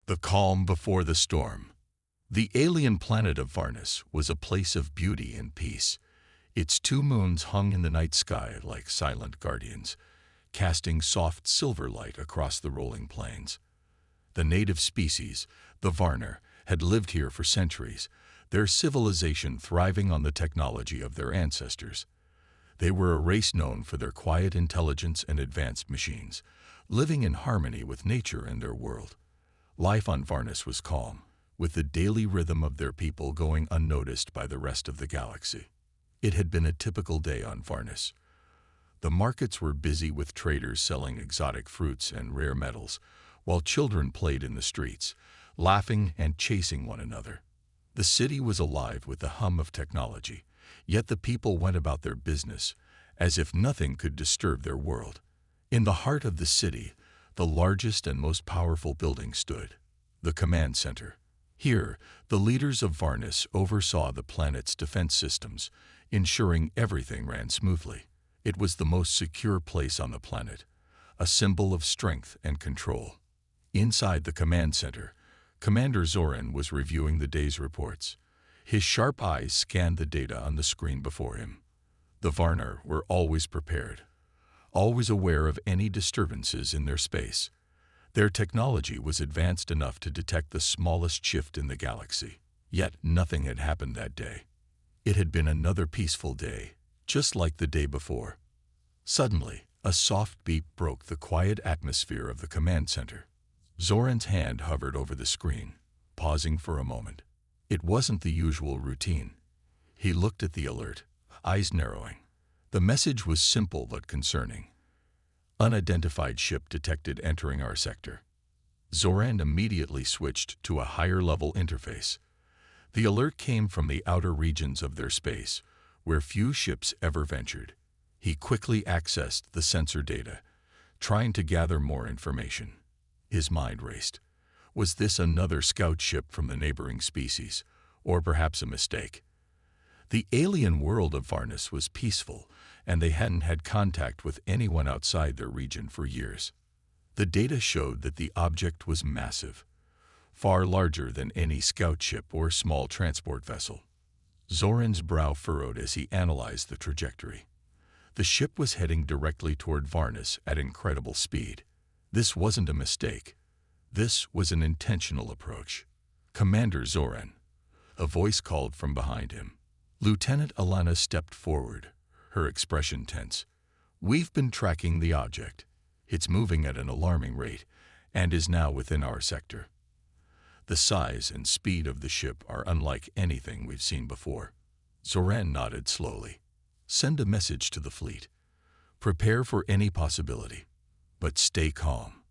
The calm before the storm. The alien planet of Varnus was a place of beauty and peace. Its two moons hung in the night sky like silent guardians, casting soft silver light across the rolling plains. The native species, the Varner, had lived here for centuries, their civilization thriving on the technology of their ancestors. They were a race known for their quiet intelligence and advanced machines, living in harmony with nature and their world. Life on Varnus was calm, with the daily rhythm of their people going unnoticed by the rest of the galaxy. It had been a typical day on Varnus. The markets were busy with traders selling exotic fruits and rare metals, while children played in the streets, laughing and chasing one another. The city was alive with the hum of technology, yet the people went about their business as if nothing could disturb their world. In the heart of the city, the largest and most powerful building stood, the command center. Here, the leaders of Varnus oversaw the planet's defense systems, ensuring everything ran smoothly. It was the most secure place on the planet, a symbol of strength and control. Inside the command center, Commander Zoran was reviewing the day's reports. His sharp eyes scanned the data on the screen before him. The Varner were always prepared, always aware of any disturbances in their space. Their technology was advanced enough to detect the smallest shift in the galaxy. Yet nothing had happened that day. It had been another peaceful day, just like the day before. Suddenly, a soft beep broke the quiet atmosphere of the command center. Zoran's hand hovered over the screen, pausing for a moment. It wasn't the usual routine. He looked at the alert, eyes narrowing. The message was simple but concerning. Unidentified ship detected entering our sector. Zoran immediately switched to a higher-level interface. The alert came from the outer regions of their space, where few ships ever ventured. He quickly accessed the sensor data, trying to gather more information. His mind raced. Was this another scout ship from the neighboring species, or perhaps a mistake? The alien world of Varnus was peaceful, and they hadn't had contact with anyone outside their region for years. The data showed that the object was massive, far larger than any scout ship or small transport vessel. Zoran's brow furrowed as he analyzed the trajectory. The ship was heading directly toward Varnus at incredible speed. This wasn't a mistake. This was an intentional approach. "Commander Zoran," a voice called from behind him. Lieutenant Alana stepped forward, her expression tense. "We've been tracking the object. It's moving at an alarming rate and is now within our sector. The size and speed of the ship are unlike anything we've seen before." Zoran nodded slowly. "Send a message to the fleet. Prepare for any possibility, but stay calm.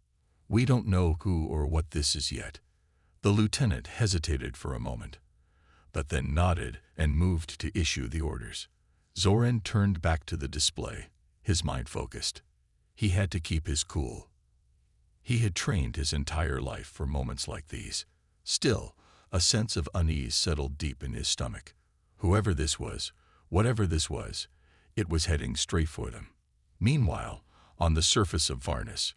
We don't know who or what this is yet." The lieutenant hesitated for a moment, but then nodded and moved to issue the orders. Zoran turned back to the display, his mind focused. He had to keep his cool. He had trained his entire life for moments like these. Still, a sense of unease settled deep in his stomach. Whoever this was, whatever this was, it was heading straight for them. Meanwhile, on the surface of Varnus,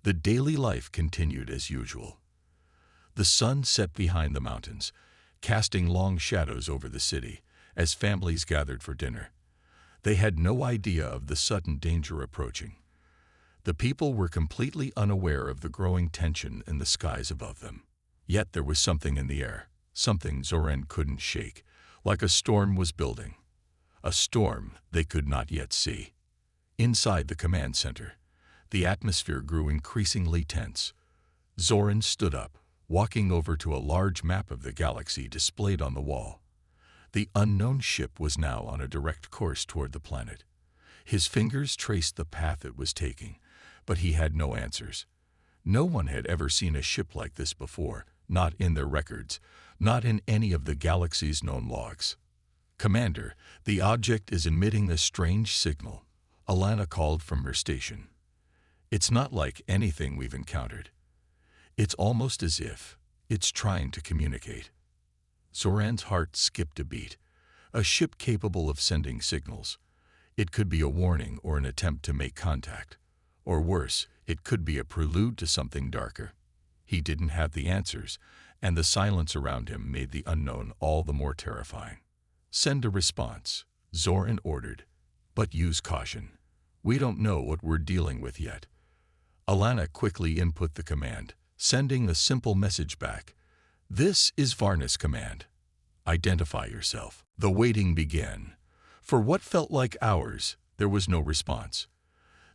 the daily life continued as usual. The sun set behind the mountains, casting long shadows over the city as families gathered for dinner. They had no idea of the sudden danger approaching. The people were completely unaware of the growing tension in the skies above them. Yet there was something in the air, something Zoran couldn't shake, like a storm was building. A storm they could not yet see. Inside the command center, the atmosphere grew increasingly tense. Zoran stood up, walking over to a large map of the galaxy displayed on the wall. The unknown ship was now on a direct course toward the planet. His fingers traced the path it was taking, but he had no answers. No one had ever seen a ship like this before, not in their records, not in any of the galaxy's known logs. "Commander, the object is emitting a strange signal," Alana called from her station. "It's not like anything we've encountered. It's almost as if it's trying to communicate." Zoran's heart skipped a beat. A ship capable of sending signals. It could be a warning or an attempt to make contact. Or worse, it could be a prelude to something darker. He didn't have the answers, and the silence around him made the unknown all the more terrifying. "Send a response," Zoran ordered, "but use caution. We don't know what we're dealing with yet." Alana quickly input the command, sending a simple message back. "This is Varna's command. Identify yourself." The waiting began. For what felt like hours, there was no response.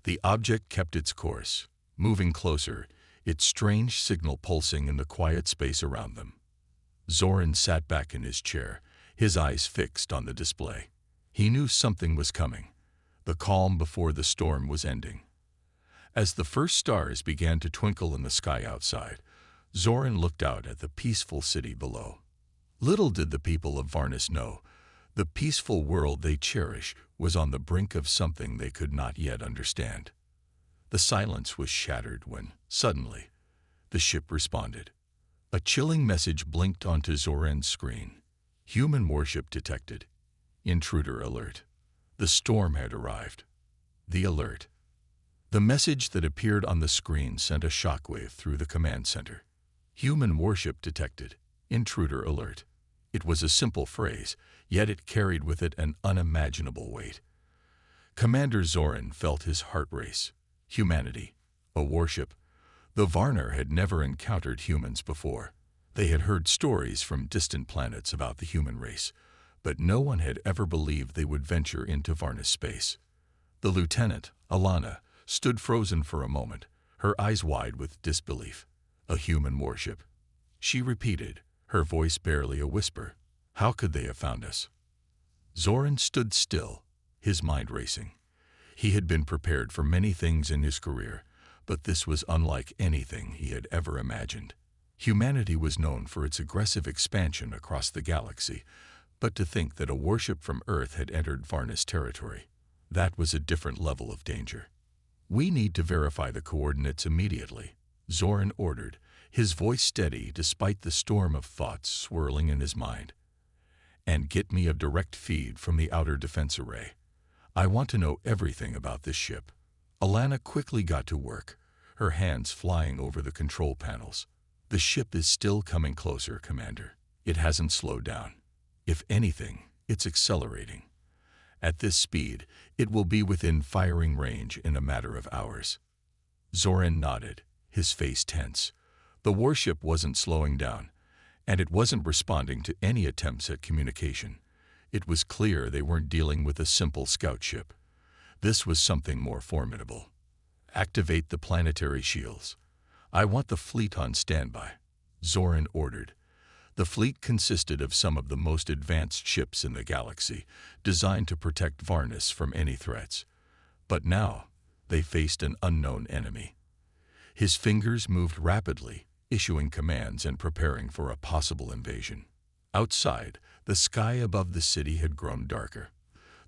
The object kept its course, moving closer, its strange signal pulsing in the quiet space around them. Zoran sat back in his chair, his eyes fixed on the display. He knew something was coming. The calm before the storm was ending. As the first stars began to twinkle in the sky outside, Zoran looked out at the peaceful city below. Little did the people of Varnus know, the peaceful world they cherish was on the brink of something they could not yet understand. The silence was shattered when, suddenly, the ship responded. A chilling message blinked onto Zoran's screen. "Human warship detected. Intruder alert." The storm had arrived. The alert. The message that appeared on the screen sent a shockwave through the command center. "Human warship detected. Intruder alert." It was a simple phrase, yet it carried with it an unimaginable weight. Commander Zoran felt his heart race. Humanity. A warship. The Varner had never encountered humans before. They had heard stories from distant planets about the human race, but no one had ever believed they would venture into Varnus space. The lieutenant, Alana, stood frozen for a moment, her eyes wide with disbelief. "A human warship," she repeated, her voice barely a whisper. "How could they have found us?" Zoran stood still, his mind racing. He had been prepared for many things in his career, but this was unlike anything he had ever imagined. Humanity was known for its aggressive expansion across the galaxy, but to think that a warship from Earth had entered Varnus territory, that was a different level of danger. "We need to verify the coordinates immediately," Zoran ordered, his voice steady despite the storm of thoughts swirling in his mind. "And get me a direct feed from the outer defense array. I want to know everything about this ship." Alana quickly got to work, her hands flying over the control panels. "The ship is still coming closer, Commander. It hasn't slowed down. If anything, it's accelerating. At this speed, it will be within firing range in a matter of hours." Zoran nodded, his face tense. The warship wasn't slowing down, and it wasn't responding to any attempts at communication. It was clear they weren't dealing with a simple scout ship. This was something more formidable. "Activate the planetary shields. I want the fleet on standby," Zoran ordered. The fleet consisted of some of the most advanced ships in the galaxy, designed to protect Varnus from any threats. But now, they faced an unknown enemy. His fingers moved rapidly, issuing commands and preparing for a possible invasion. Outside, the sky above the city had grown darker.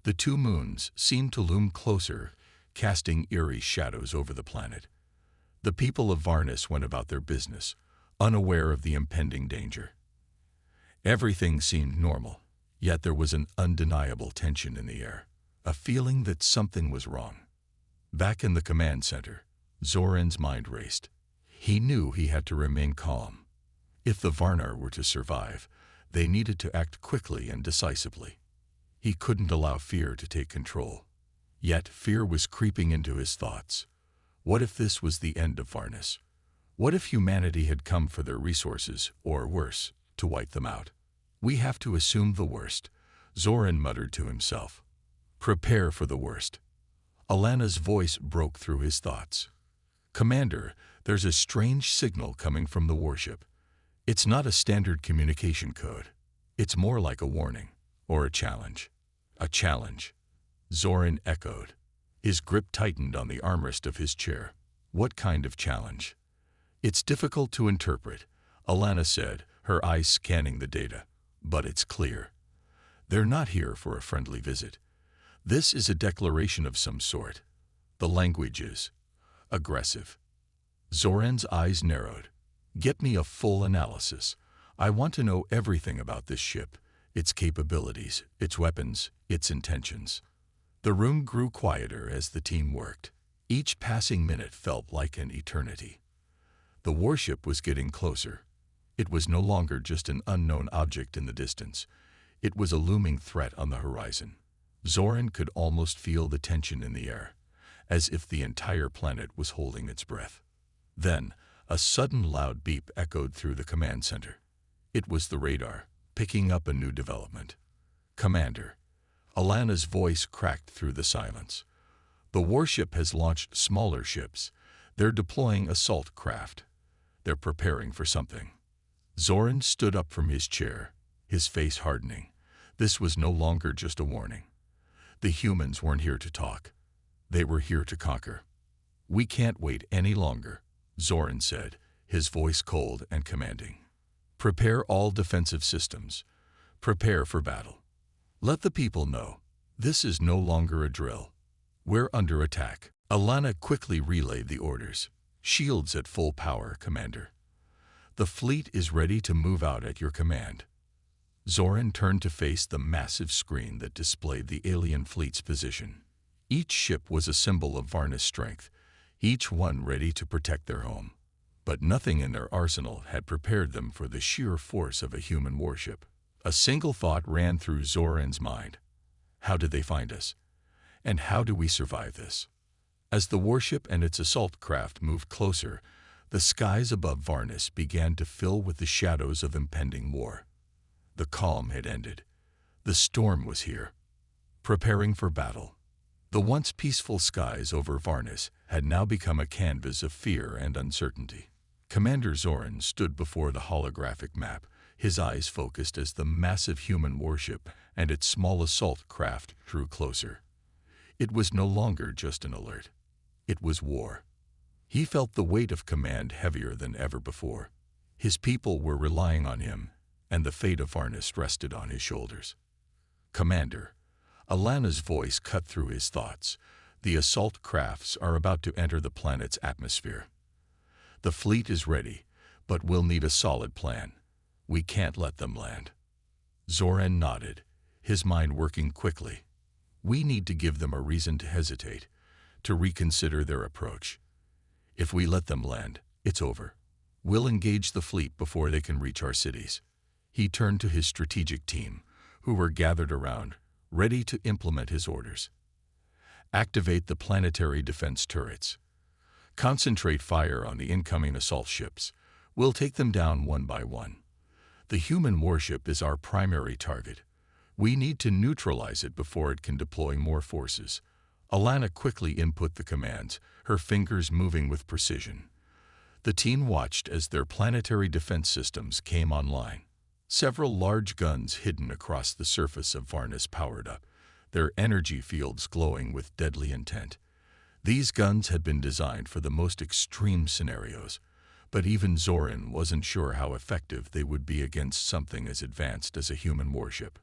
The two moons seemed to loom closer, casting eerie shadows over the planet. The people of Varnus went about their business, unaware of the impending danger. Everything seemed normal, yet there was an undeniable tension in the air, a feeling that something was wrong. Back in the command center, Zoran's mind raced. He knew he had to remain calm. If the Varnar were to survive, they needed to act quickly and decisively. He couldn't allow fear to take control. Yet fear was creeping into his thoughts. What if this was the end of Varnus? What if humanity had come for their resources, or worse, to wipe them out? "We have to assume the worst," Zoran muttered to himself. "Prepare for the worst." Alana's voice broke through his thoughts. "Commander, there's a strange signal coming from the warship. It's not a standard communication code. It's more like a warning, or a challenge." "A challenge," Zoran echoed. His grip tightened on the armrest of his chair. "What kind of challenge?" "It's difficult to interpret," Alana said, her eyes scanning the data. "But it's clear. They're not here for a friendly visit. This is a declaration of some sort. The language is aggressive." Zoran's eyes narrowed. "Get me a full analysis. I want to know everything about this ship, its capabilities, its weapons, its intentions." The room grew quieter as the team worked. Each passing minute felt like an eternity. The warship was getting closer. It was no longer just an unknown object in the distance. It was a looming threat on the horizon. Zoran could almost feel the tension in the air, as if the entire planet was holding its breath. Then, a sudden loud beep echoed through the command center. It was the radar, picking up a new development. "Commander," Alana's voice cracked through the silence. "The warship has launched smaller ships. They're deploying assault craft. They're preparing for something." Zoran stood up from his chair, his face hardening. This was no longer just a warning. The humans weren't here to talk. They were here to conquer. "We can't wait any longer," Zoran said, his voice cold and commanding. "Prepare all defensive systems. Prepare for battle. Let the people know. This is no longer a drill. We're under attack." Alana quickly relayed the orders. "Shields at full power, Commander. The fleet is ready to move out at your command." Zoran turned to face the massive screen that displayed the alien fleet's position. Each ship was a symbol of Varna's strength, each one ready to protect their home. But nothing in their arsenal had prepared them for the sheer force of a human warship. A single thought ran through Zoran's mind. How did they find us? And how do we survive this? As the warship and its assault craft moved closer, the skies above Varnus began to fill with the shadows of impending war. The calm had ended. The storm was here, preparing for battle. The once peaceful skies over Varnus had now become a canvas of fear and uncertainty. Commander Zoran stood before the holographic map, his eyes focused as the massive human warship and its small assault craft drew closer. It was no longer just an alert. It was war. He felt the weight of command heavier than ever before. His people were relying on him, and the fate of Varnus rested on his shoulders. "Commander," Alana's voice cut through his thoughts, "the assault crafts are about to enter the planet's atmosphere. The fleet is ready, but we'll need a solid plan. We can't let them land." Zoran nodded, his mind working quickly. "We need to give them a reason to hesitate, to reconsider their approach. If we let them land, it's over. We'll engage the fleet before they can reach our cities." He turned to his strategic team, who were gathered around, ready to implement his orders. "Activate the planetary defense turrets. Concentrate fire on the incoming assault ships. We'll take them down one by one. The human warship is our primary target. We need to neutralize it before it can deploy more forces." Alana quickly input the commands, her fingers moving with precision. The team watched as their planetary defense systems came online. Several large guns hidden across the surface of Varnus powered up, their energy fields glowing with deadly intent. These guns had been designed for the most extreme scenarios, but even Zoran wasn't sure how effective they would be against something as advanced as a human warship.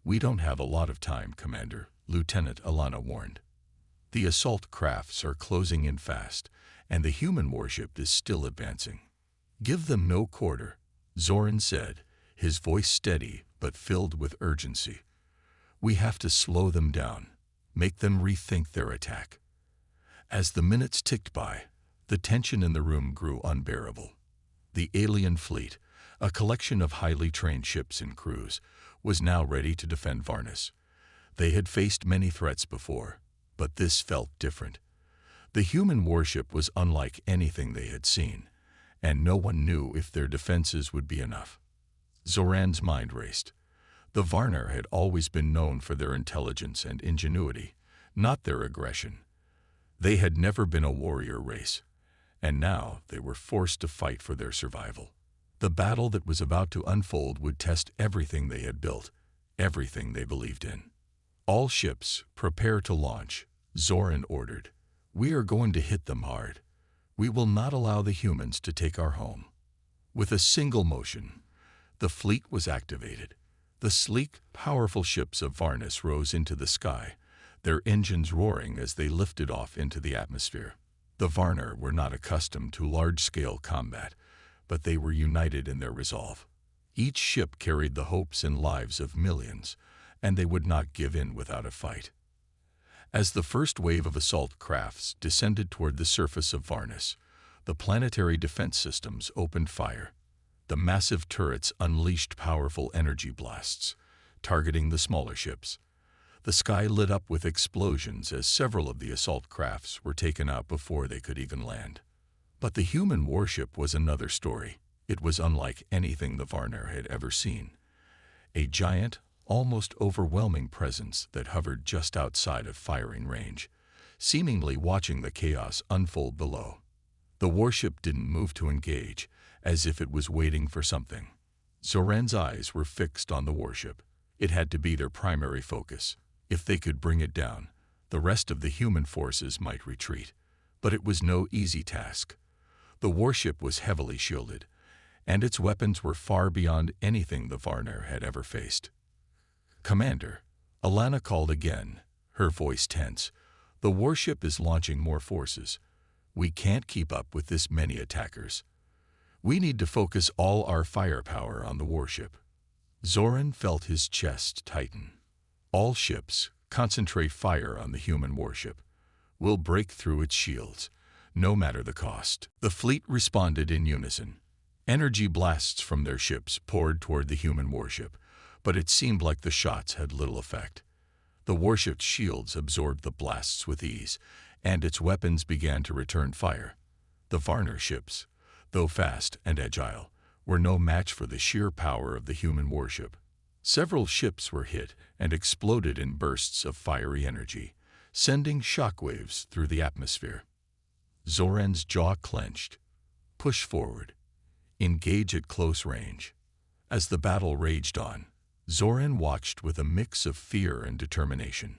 "We don't have a lot of time, Commander," Lieutenant Alana warned. "The assault crafts are closing in fast, and the human warship is still advancing." "Give them no quarter," Zoran said, his voice steady but filled with urgency. "We have to slow them down, make them rethink their attack." As the minutes ticked by, the tension in the room grew unbearable. The alien fleet, a collection of highly trained ships and crews, was now ready to defend Varnus. They had faced many threats before, but this felt different. The human warship was unlike anything they had seen, and no one knew if their defenses would be enough. Zoran's mind raced. The Varnar had always been known for their intelligence and ingenuity, not their aggression. They had never been a warrior race, and now they were forced to fight for their survival. The battle that was about to unfold would test everything they had built, everything they believed in. "All ships, prepare to launch," Zoran ordered. "We are going to hit them hard. We will not allow the humans to take our home." With a single motion, the fleet was activated. The sleek, powerful ships of Varnus rose into the sky, their engines roaring as they lifted off into the atmosphere. The Varnar were not accustomed to large-scale combat, but they were united in their resolve. Each ship carried the hopes and lives of millions, and they would not give in without a fight. As the first wave of assault crafts descended toward the surface of Varnus, The planetary defense systems opened fire. The massive turrets unleashed powerful energy blasts, targeting the smaller ships. The sky lit up with explosions as several of the assault crafts were taken out before they could even land. But the human warship was another story. It was unlike anything the Varner had ever seen. A giant, almost overwhelming presence that hovered just outside of firing range, seemingly watching the chaos unfold below. The warship didn't move to engage, as if it was waiting for something. Zoran's eyes were fixed on the warship. It had to be their primary focus. If they could bring it down, the rest of the human forces might retreat. But it was no easy task. The warship was heavily shielded, and its weapons were far beyond anything the Varner had ever faced. "Commander," Alana called again, her voice tense. "The warship is launching more forces. We can't keep up with this many attackers. We need to focus all our firepower on the warship." Zoran felt his chest tighten. "All ships, concentrate fire on the human warship. We'll break through its shields, no matter the cost." The fleet responded in unison. Energy blasts from their ships poured toward the human warship, but it seemed like the shots had little effect. The warship's shields absorbed the blasts with ease, and its weapons began to return fire. The Varner ships, though fast and agile, were no match for the sheer power of the human warship. Several ships were hit and exploded in bursts of fiery energy, sending shockwaves through the atmosphere. Zoran's jaw clenched. Push forward. Engage at close range. As the battle raged on, Zoran watched with a mix of fear and determination.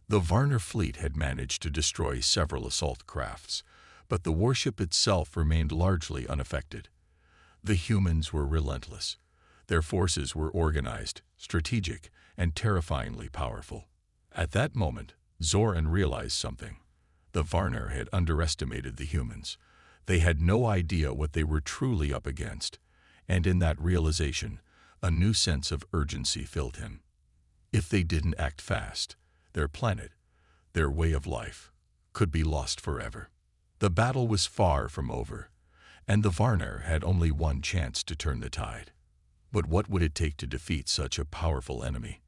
The Varner fleet had managed to destroy several assault crafts, but the warship itself remained largely unaffected. The humans were relentless. Their forces were organized, strategic, and terrifyingly powerful. At that moment, Zoran realized something. The Varner had underestimated the humans. They had no idea what they were truly up against, and in that realization, a new sense of urgency filled him. If they didn't act fast, their planet, their way of life, could be lost forever. The battle was far from over, and the Varner had only one chance to turn the tide. But what would it take to defeat such a powerful enemy?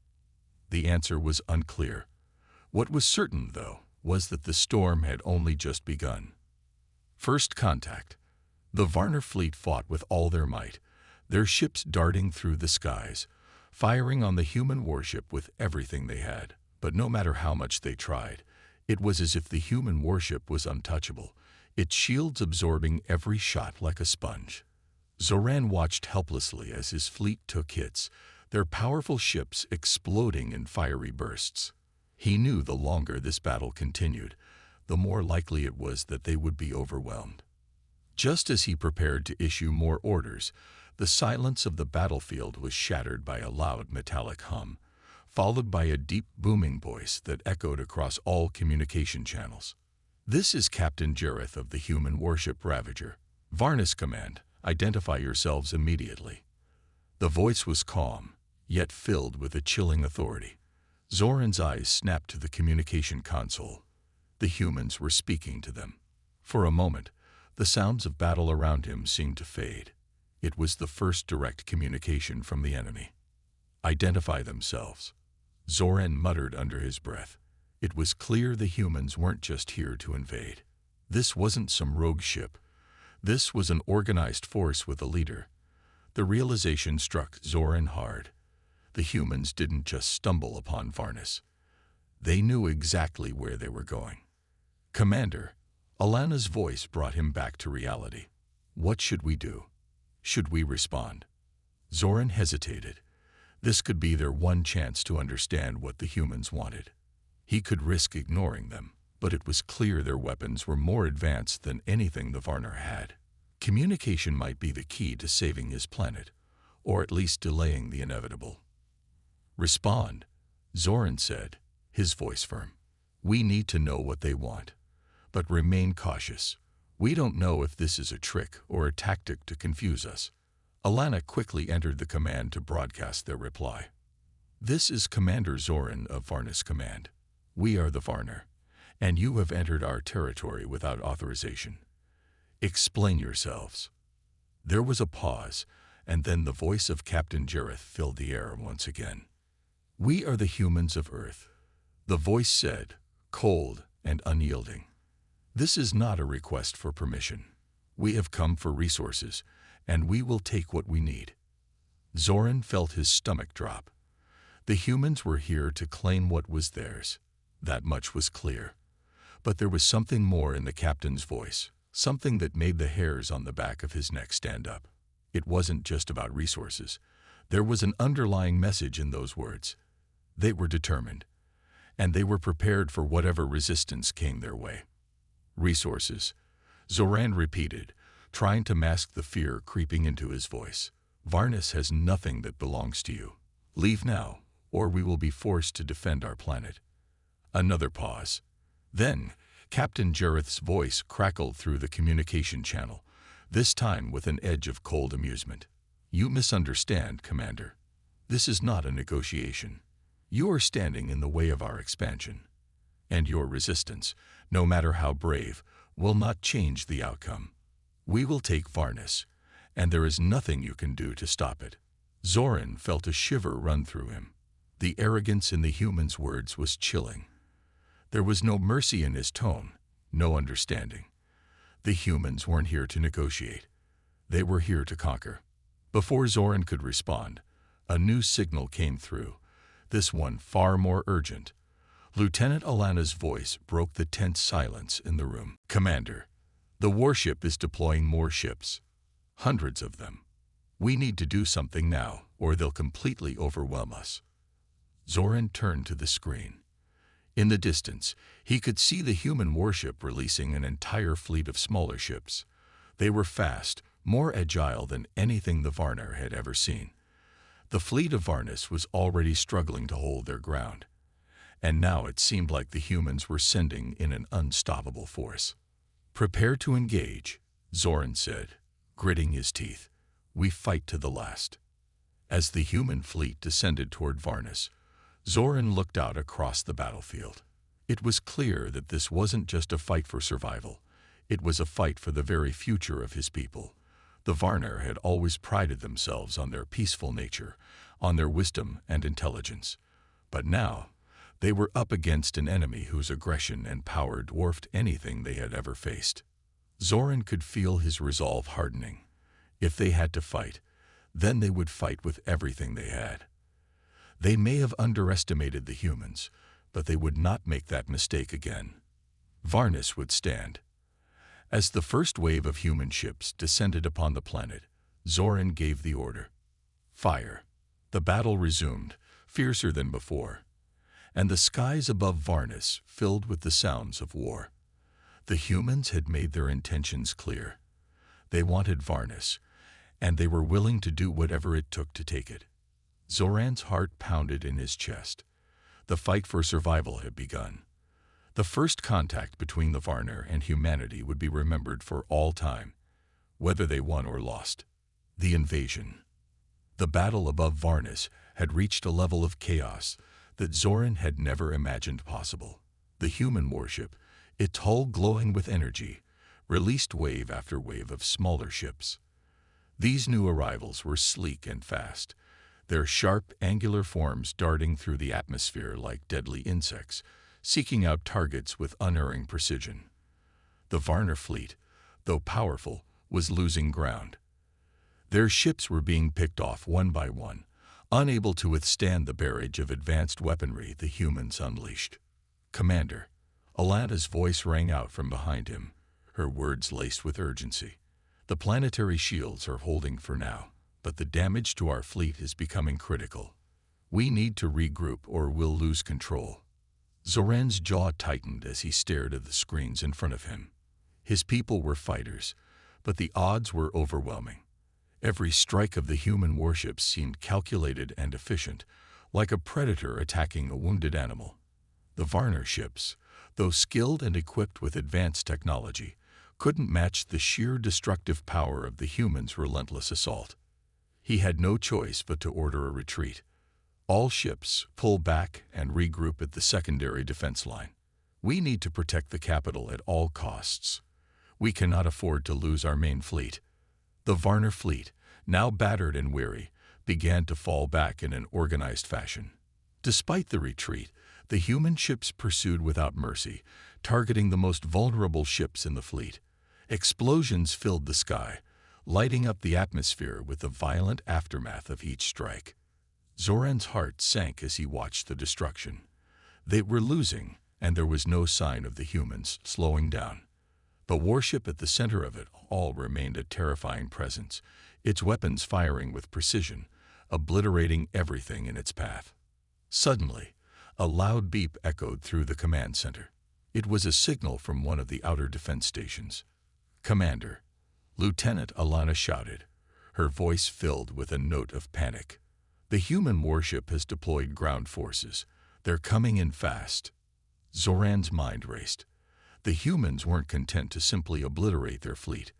The answer was unclear. What was certain, though, was that the storm had only just begun. First contact. The Varner fleet fought with all their might, their ships darting through the skies, firing on the human warship with everything they had. But no matter how much they tried, it was as if the human warship was untouchable, its shields absorbing every shot like a sponge. Zoran watched helplessly as his fleet took hits, their powerful ships exploding in fiery bursts. He knew the longer this battle continued, the more likely it was that they would be overwhelmed. Just as he prepared to issue more orders, the silence of the battlefield was shattered by a loud metallic hum, followed by a deep booming voice that echoed across all communication channels. "This is Captain Jareth of the human warship Ravager. Varnus Command, identify yourselves immediately." The voice was calm, yet filled with a chilling authority. Zoran's eyes snapped to the communication console. The humans were speaking to them. For a moment, the sounds of battle around him seemed to fade. It was the first direct communication from the enemy. "Identify themselves," Zoran muttered under his breath. It was clear the humans weren't just here to invade. This wasn't some rogue ship. This was an organized force with a leader. The realization struck Zoran hard. The humans didn't just stumble upon Varnus. They knew exactly where they were going. "Commander," Alana's voice brought him back to reality. "What should we do? Should we respond?" Zoran hesitated. This could be their one chance to understand what the humans wanted. He could risk ignoring them, but it was clear their weapons were more advanced than anything the Varner had. Communication might be the key to saving his planet, or at least delaying the inevitable. "Respond," Zoran said, his voice firm. "We need to know what they want, but remain cautious. We don't know if this is a trick or a tactic to confuse us." Alana quickly entered the command to broadcast their reply. "This is Commander Zoran of Varnus Command. We are the Varner, and you have entered our territory without authorization. Explain yourselves." There was a pause, and then the voice of Captain Jareth filled the air once again. "We are the humans of Earth," the voice said, cold and unyielding. "This is not a request for permission. We have come for resources, and we will take what we need." Zoran felt his stomach drop. The humans were here to claim what was theirs. That much was clear. But there was something more in the captain's voice, something that made the hairs on the back of his neck stand up. It wasn't just about resources. There was an underlying message in those words. They were determined, and they were prepared for whatever resistance came their way. "Resources," Zoran repeated, trying to mask the fear creeping into his voice. "Varnus has nothing that belongs to you. Leave now, or we will be forced to defend our planet." Another pause. Then, Captain Jareth's voice crackled through the communication channel, this time with an edge of cold amusement. "You misunderstand, Commander. This is not a negotiation. You are standing in the way of our expansion. And your resistance, no matter how brave, will not change the outcome. We will take Varnus, and there is nothing you can do to stop it." Zoran felt a shiver run through him. The arrogance in the human's words was chilling. There was no mercy in his tone, no understanding. The humans weren't here to negotiate. They were here to conquer. Before Zoran could respond, a new signal came through, this one far more urgent. Lieutenant Alana's voice broke the tense silence in the room. "Commander, the warship is deploying more ships. Hundreds of them. We need to do something now, or they'll completely overwhelm us." Zoran turned to the screen. In the distance, he could see the human warship releasing an entire fleet of smaller ships. They were fast, more agile than anything the Varnar had ever seen. The fleet of Varnus was already struggling to hold their ground, and now it seemed like the humans were sending in an unstoppable force. "Prepare to engage," Zoran said, gritting his teeth. "We fight to the last." As the human fleet descended toward Varnus, Zoran looked out across the battlefield. It was clear that this wasn't just a fight for survival. It was a fight for the very future of his people. The Varnar had always prided themselves on their peaceful nature, on their wisdom and intelligence. But now, they were up against an enemy whose aggression and power dwarfed anything they had ever faced. Zoran could feel his resolve hardening. If they had to fight, then they would fight with everything they had. They may have underestimated the humans, but they would not make that mistake again. Varnus would stand. As the first wave of human ships descended upon the planet, Zoran gave the order. Fire. The battle resumed, fiercer than before, and the skies above Varnus filled with the sounds of war. The humans had made their intentions clear. They wanted Varnus, and they were willing to do whatever it took to take it. Zoran's heart pounded in his chest. The fight for survival had begun. The first contact between the Varnar and humanity would be remembered for all time, whether they won or lost. The invasion. The battle above Varnus had reached a level of chaos that Zoran had never imagined possible. The human warship, its hull glowing with energy, released wave after wave of smaller ships. These new arrivals were sleek and fast, their sharp, angular forms darting through the atmosphere like deadly insects, seeking out targets with unerring precision. The Varnar fleet, though powerful, was losing ground. Their ships were being picked off one by one, unable to withstand the barrage of advanced weaponry the humans unleashed. "Commander," Alana's voice rang out from behind him, her words laced with urgency. "The planetary shields are holding for now, but the damage to our fleet is becoming critical. We need to regroup or we'll lose control." Zoran's jaw tightened as he stared at the screens in front of him. His people were fighters, but the odds were overwhelming. Every strike of the human warships seemed calculated and efficient, like a predator attacking a wounded animal. The Varnar ships, though skilled and equipped with advanced technology, couldn't match the sheer destructive power of the humans' relentless assault. He had no choice but to order a retreat. All ships pull back and regroup at the secondary defense line. We need to protect the capital at all costs. We cannot afford to lose our main fleet. The Varner fleet, now battered and weary, began to fall back in an organized fashion. Despite the retreat, the human ships pursued without mercy, targeting the most vulnerable ships in the fleet. Explosions filled the sky, lighting up the atmosphere with the violent aftermath of each strike. Zoran's heart sank as he watched the destruction. They were losing, and there was no sign of the humans slowing down. The warship at the center of it all remained a terrifying presence, its weapons firing with precision, obliterating everything in its path. Suddenly, a loud beep echoed through the command center. It was a signal from one of the outer defense stations. "Commander," Lieutenant Alana shouted, her voice filled with a note of panic. "The human warship has deployed ground forces. They're coming in fast." Zoran's mind raced. The humans weren't content to simply obliterate their fleet.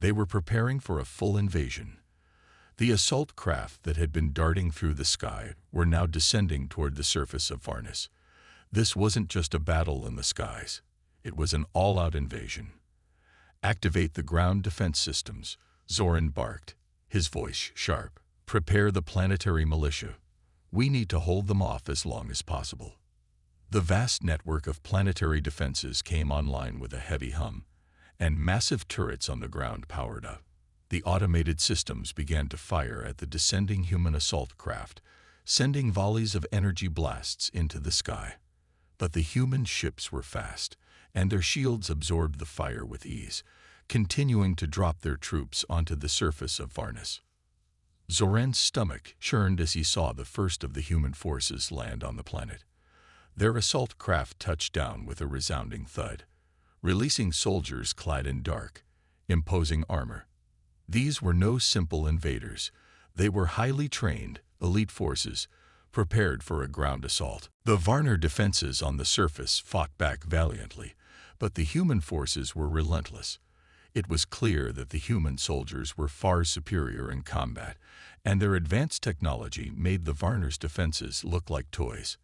They were preparing for a full invasion. The assault craft that had been darting through the sky were now descending toward the surface of Varnus. This wasn't just a battle in the skies. It was an all-out invasion. "Activate the ground defense systems," Zoran barked, his voice sharp. "Prepare the planetary militia. We need to hold them off as long as possible." The vast network of planetary defenses came online with a heavy hum, and massive turrets on the ground powered up. The automated systems began to fire at the descending human assault craft, sending volleys of energy blasts into the sky. But the human ships were fast, and their shields absorbed the fire with ease, continuing to drop their troops onto the surface of Varnus. Zoran's stomach churned as he saw the first of the human forces land on the planet. Their assault craft touched down with a resounding thud, releasing soldiers clad in dark, imposing armor. These were no simple invaders. They were highly trained, elite forces, prepared for a ground assault. The Varner defenses on the surface fought back valiantly, but the human forces were relentless. It was clear that the human soldiers were far superior in combat, and their advanced technology made the Varner's defenses look like toys.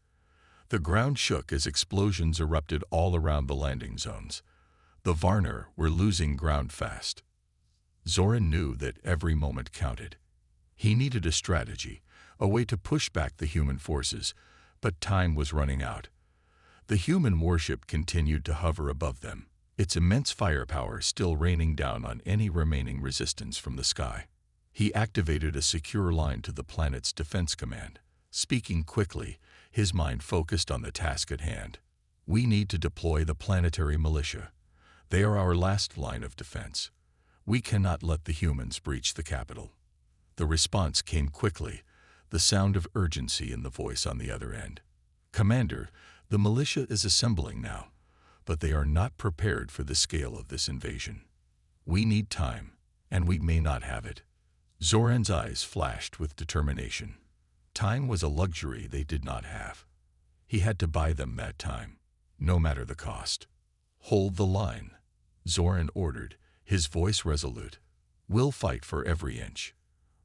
The ground shook as explosions erupted all around the landing zones. The Varner were losing ground fast. Zoran knew that every moment counted. He needed a strategy, a way to push back the human forces, but time was running out. The human warship continued to hover above them, its immense firepower still raining down on any remaining resistance from the sky. He activated a secure line to the planet's defense command. Speaking quickly, his mind focused on the task at hand. "We need to deploy the planetary militia. They are our last line of defense. We cannot let the humans breach the capital." The response came quickly, the sound of urgency in the voice on the other end. "Commander, the militia is assembling now, but they are not prepared for the scale of this invasion. We need time, and we may not have it." Zoran's eyes flashed with determination. Time was a luxury they did not have. He had to buy them that time, no matter the cost. "Hold the line," Zoran ordered, his voice resolute. "We'll fight for every inch.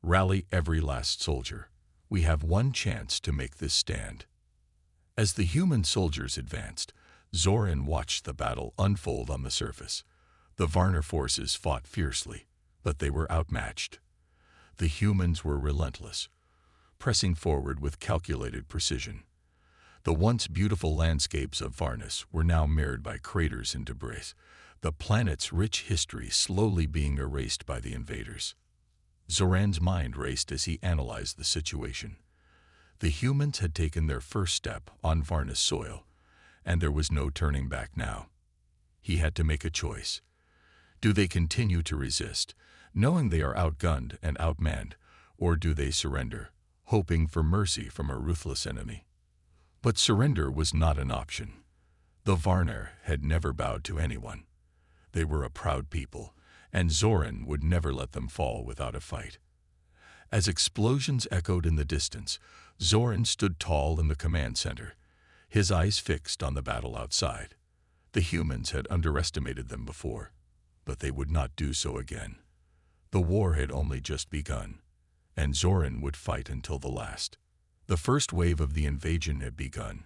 Rally every last soldier. We have one chance to make this stand." As the human soldiers advanced, Zoran watched the battle unfold on the surface. The Varner forces fought fiercely, but they were outmatched. The humans were relentless, pressing forward with calculated precision. The once beautiful landscapes of Varnus were now marred by craters and debris, the planet's rich history slowly being erased by the invaders. Zoran's mind raced as he analyzed the situation. The humans had taken their first step on Varnus soil, and there was no turning back now. He had to make a choice. Do they continue to resist, knowing they are outgunned and outmanned, or do they surrender, hoping for mercy from a ruthless enemy? But surrender was not an option. The Varner had never bowed to anyone. They were a proud people, and Zoran would never let them fall without a fight. As explosions echoed in the distance, Zoran stood tall in the command center, his eyes fixed on the battle outside. The humans had underestimated them before, but they would not do so again. The war had only just begun, and Zoran would fight until the last. The first wave of the invasion had begun,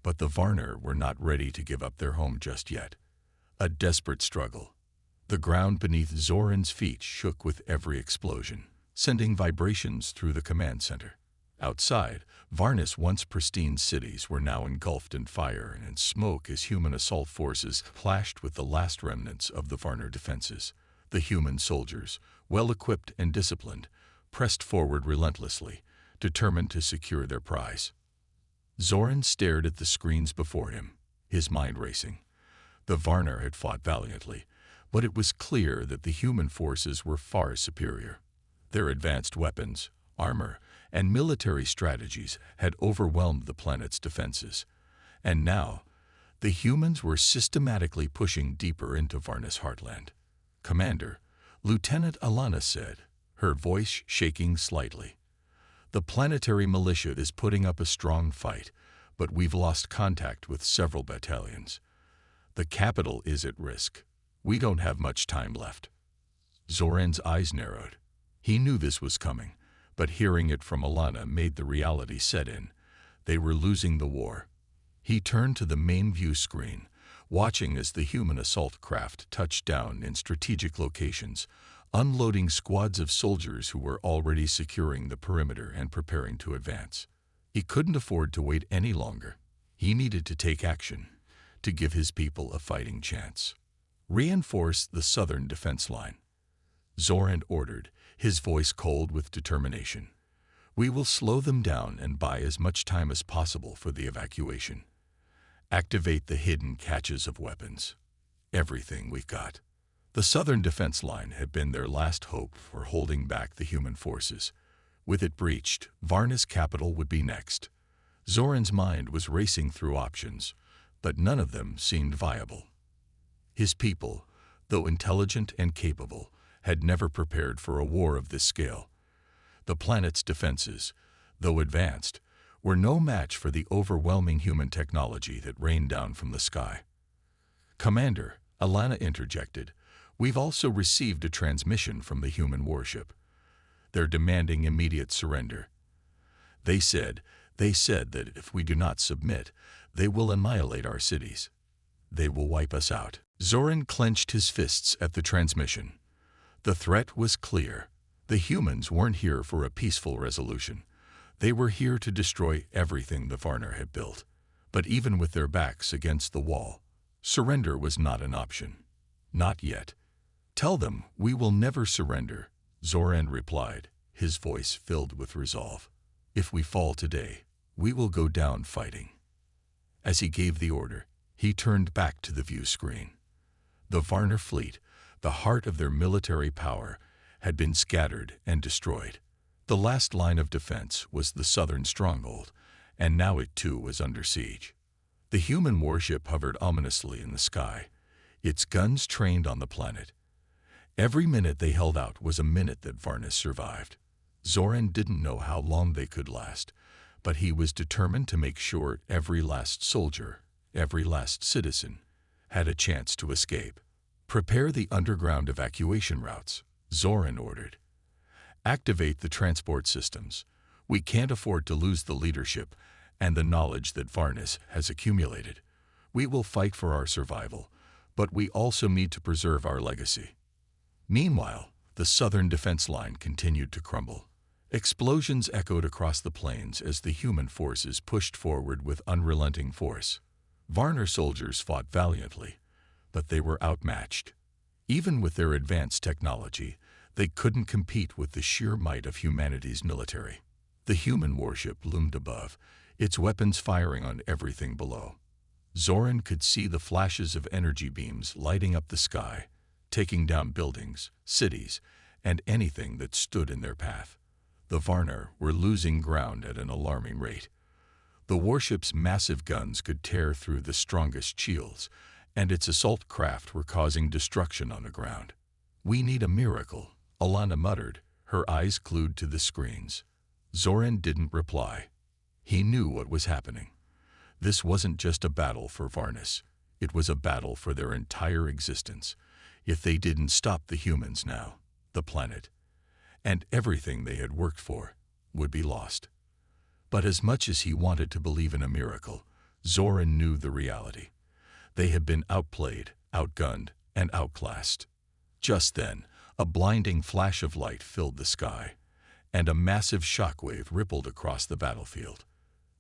but the Varner were not ready to give up their home just yet. A desperate struggle. The ground beneath Zoran's feet shook with every explosion, sending vibrations through the command center. Outside, Varna's once pristine cities were now engulfed in fire and smoke as human assault forces clashed with the last remnants of the Varna defenses. The human soldiers, well-equipped and disciplined, pressed forward relentlessly, determined to secure their prize. Zoran stared at the screens before him, his mind racing. The Varna had fought valiantly, but it was clear that the human forces were far superior. Their advanced weapons, armor, and military strategies had overwhelmed the planet's defenses. And now, the humans were systematically pushing deeper into Varna's heartland. "Commander," Lieutenant Alana said, her voice shaking slightly. "The planetary militia is putting up a strong fight, but we've lost contact with several battalions. The capital is at risk. We don't have much time left." Zoran's eyes narrowed. He knew this was coming, but hearing it from Alana made the reality set in. They were losing the war. He turned to the main view screen, watching as the human assault craft touched down in strategic locations, unloading squads of soldiers who were already securing the perimeter and preparing to advance. He couldn't afford to wait any longer. He needed to take action, to give his people a fighting chance. "Reinforce the southern defense line," Zoran ordered, his voice cold with determination. "We will slow them down and buy as much time as possible for the evacuation. Activate the hidden caches of weapons. Everything we've got." The southern defense line had been their last hope for holding back the human forces. With it breached, Varna's capital would be next. Zoran's mind was racing through options, but none of them seemed viable. His people, though intelligent and capable, had never prepared for a war of this scale. The planet's defenses, though advanced, were no match for the overwhelming human technology that rained down from the sky. "Commander," Alana interjected, "we've also received a transmission from the human warship. They're demanding immediate surrender. They said that if we do not submit, they will annihilate our cities. They will wipe us out." Zoran clenched his fists at the transmission. The threat was clear. The humans weren't here for a peaceful resolution. They were here to destroy everything the Varna had built. But even with their backs against the wall, surrender was not an option. Not yet. "Tell them we will never surrender," Zoran replied, his voice filled with resolve. "If we fall today, we will go down fighting." As he gave the order, he turned back to the view screen. The Varna fleet, the heart of their military power, had been scattered and destroyed. The last line of defense was the southern stronghold, and now it too was under siege. The human warship hovered ominously in the sky, its guns trained on the planet. Every minute they held out was a minute that Varna survived. Zoran didn't know how long they could last, but he was determined to make sure every last soldier, every last citizen, had a chance to escape. "Prepare the underground evacuation routes," Zoran ordered. "Activate the transport systems. We can't afford to lose the leadership and the knowledge that Varna has accumulated. We will fight for our survival, but we also need to preserve our legacy." Meanwhile, the southern defense line continued to crumble. Explosions echoed across the plains as the human forces pushed forward with unrelenting force. Varna soldiers fought valiantly, but they were outmatched. Even with their advanced technology, they couldn't compete with the sheer might of humanity's military. The human warship loomed above, its weapons firing on everything below. Zoran could see the flashes of energy beams lighting up the sky, taking down buildings, cities, and anything that stood in their path. The Varna were losing ground at an alarming rate. The warship's massive guns could tear through the strongest shields, and its assault craft were causing destruction on the ground. "We need a miracle," Alana muttered, her eyes glued to the screens. Zoran didn't reply. He knew what was happening. This wasn't just a battle for Varna. It was a battle for their entire existence. If they didn't stop the humans now, the planet, and everything they had worked for, would be lost. But as much as he wanted to believe in a miracle, Zoran knew the reality. They had been outplayed, outgunned, and outclassed. Just then, a blinding flash of light filled the sky, and a massive shockwave rippled across the battlefield.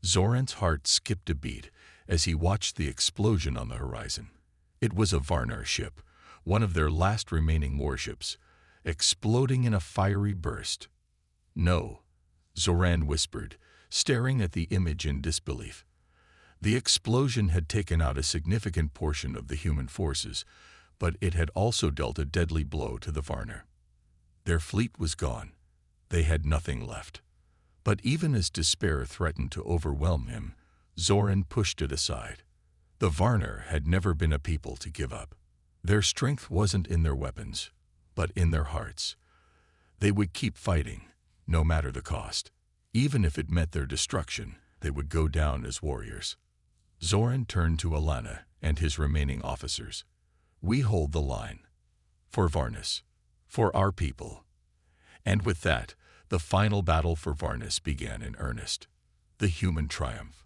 Zoran's heart skipped a beat as he watched the explosion on the horizon. It was a Varnar ship, one of their last remaining warships, exploding in a fiery burst. "No," Zoran whispered, staring at the image in disbelief. The explosion had taken out a significant portion of the human forces, but it had also dealt a deadly blow to the Varnar. Their fleet was gone. They had nothing left. But even as despair threatened to overwhelm him, Zoran pushed it aside. The Varnar had never been a people to give up. Their strength wasn't in their weapons, but in their hearts. They would keep fighting, no matter the cost. Even if it meant their destruction, they would go down as warriors. Zoran turned to Alana and his remaining officers. "We hold the line. For Varnis. For our people." And with that, the final battle for Varnis began in earnest. The human triumph.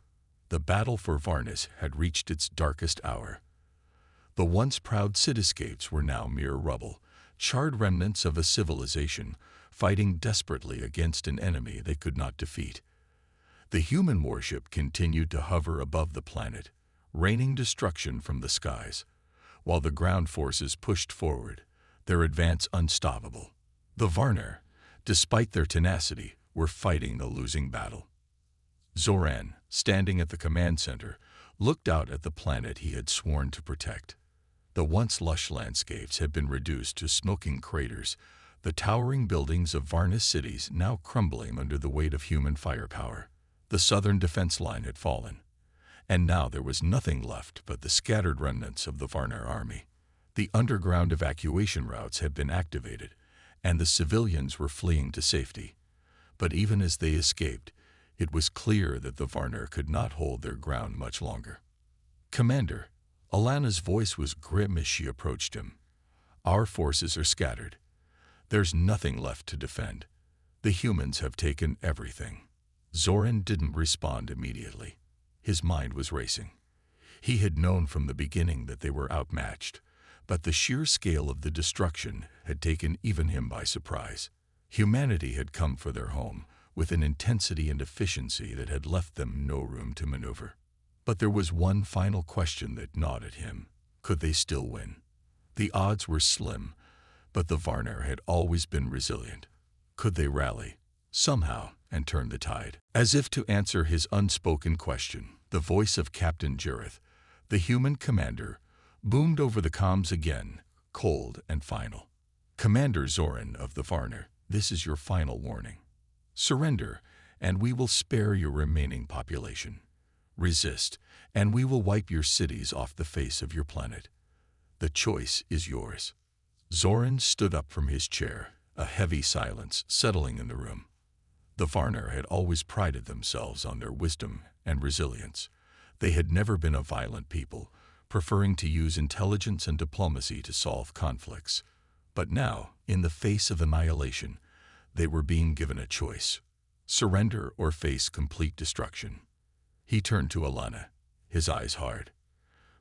The battle for Varnis had reached its darkest hour. The once proud cityscapes were now mere rubble, charred remnants of a civilization fighting desperately against an enemy they could not defeat. The human warship continued to hover above the planet, raining destruction from the skies, while the ground forces pushed forward, their advance unstoppable. The Varnar, despite their tenacity, were fighting the losing battle. Zoran, standing at the command center, looked out at the planet he had sworn to protect. The once lush landscapes had been reduced to smoking craters, the towering buildings of Varnis cities now crumbling under the weight of human firepower. The southern defense line had fallen, and now there was nothing left but the scattered remnants of the Varnar army. The underground evacuation routes had been activated, and the civilians were fleeing to safety. But even as they escaped, it was clear that the Varnar could not hold their ground much longer. "Commander," Alana's voice was grim as she approached him. "Our forces are scattered. There's nothing left to defend. The humans have taken everything." Zoran didn't respond immediately. His mind was racing. He had known from the beginning that they were outmatched, but the sheer scale of the destruction had taken even him by surprise. Humanity had come for their home, with an intensity and efficiency that had left them no room to maneuver. But there was one final question that gnawed at him. Could they still win? The odds were slim, but the Varnar had always been resilient. Could they rally, somehow, and turn the tide? As if to answer his unspoken question, the voice of Captain Jareth, the human commander, boomed over the comms again, cold and final. "Commander Zoran of the Varnar, this is your final warning. Surrender, and we will spare your remaining population. Resist, and we will wipe your cities off the face of your planet. The choice is yours." Zoran stood up from his chair, a heavy silence settling in the room. The Varnar had always prided themselves on their wisdom and resilience. They had never been a violent people, preferring to use intelligence and diplomacy to solve conflicts. But now, in the face of annihilation, they were being given a choice: surrender or face complete destruction. He turned to Alana, his eyes hard.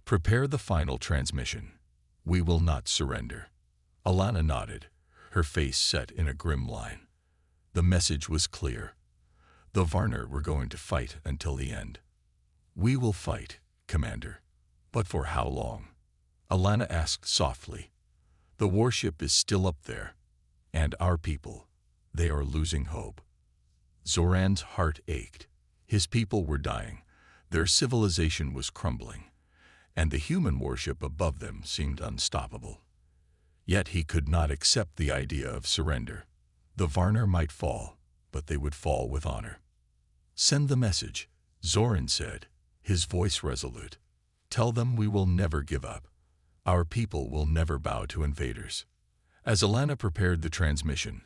"Prepare the final transmission. We will not surrender." Alana nodded, her face set in a grim line. The message was clear. The Varnar were going to fight until the end. "We will fight, Commander. But for how long?" Alana asked softly. "The warship is still up there, and our people, they are losing hope." Zoran's heart ached. His people were dying, their civilization was crumbling, and the human warship above them seemed unstoppable. Yet he could not accept the idea of surrender. The Varnar might fall, but they would fall with honor. "Send the message," Zoran said, his voice resolute. "Tell them we will never give up. Our people will never bow to invaders." As Alana prepared the transmission,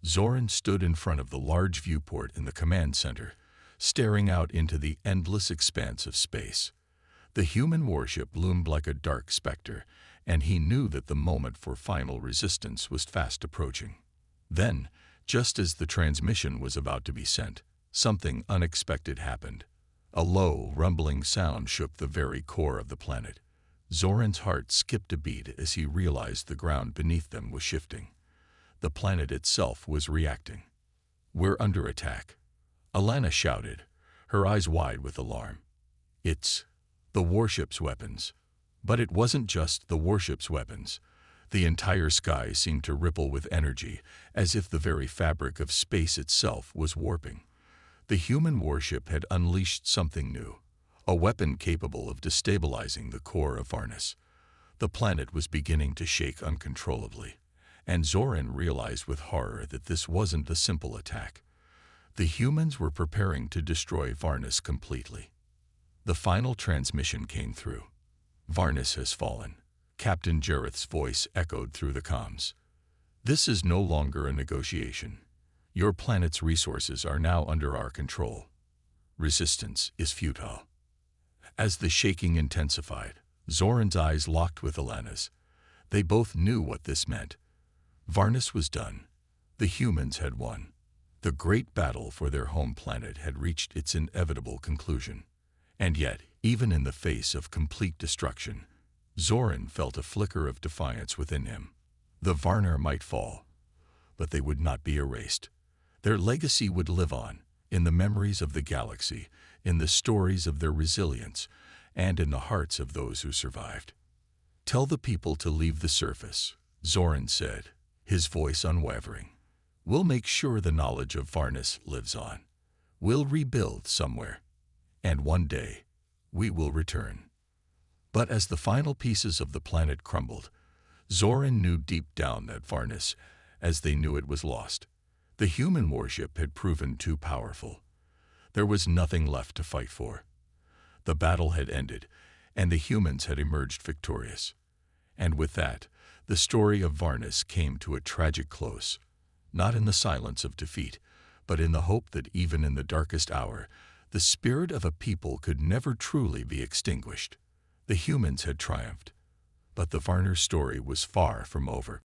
Zoran stood in front of the large viewport in the command center, staring out into the endless expanse of space. The human warship loomed like a dark specter, and he knew that the moment for final resistance was fast approaching. Then, just as the transmission was about to be sent, something unexpected happened. A low, rumbling sound shook the very core of the planet. Zoran's heart skipped a beat as he realized the ground beneath them was shifting. The planet itself was reacting. "We're under attack," Alana shouted, her eyes wide with alarm. "It's the warship's weapons." But it wasn't just the warship's weapons. The entire sky seemed to ripple with energy, as if the very fabric of space itself was warping. The human warship had unleashed something new, a weapon capable of destabilizing the core of Varnus. The planet was beginning to shake uncontrollably, and Zoran realized with horror that this wasn't a simple attack. The humans were preparing to destroy Varnus completely. The final transmission came through. "Varnus has fallen." Captain Jareth's voice echoed through the comms. "This is no longer a negotiation. Your planet's resources are now under our control. Resistance is futile." As the shaking intensified, Zoran's eyes locked with Alana's. They both knew what this meant. Varnus was done. The humans had won. The great battle for their home planet had reached its inevitable conclusion. And yet, even in the face of complete destruction, Zoran felt a flicker of defiance within him. The Varnar might fall, but they would not be erased. Their legacy would live on, in the memories of the galaxy, in the stories of their resilience, and in the hearts of those who survived. "Tell the people to leave the surface," Zoran said, his voice unwavering. "We'll make sure the knowledge of Varnus lives on. We'll rebuild somewhere. And one day, we will return." But as the final pieces of the planet crumbled, Zoran knew deep down that Varnus, as they knew it, was lost. The human warship had proven too powerful. There was nothing left to fight for. The battle had ended, and the humans had emerged victorious. And with that, the story of Varnus came to a tragic close, not in the silence of defeat, but in the hope that even in the darkest hour, the spirit of a people could never truly be extinguished. The humans had triumphed, but the Varnar story was far from over.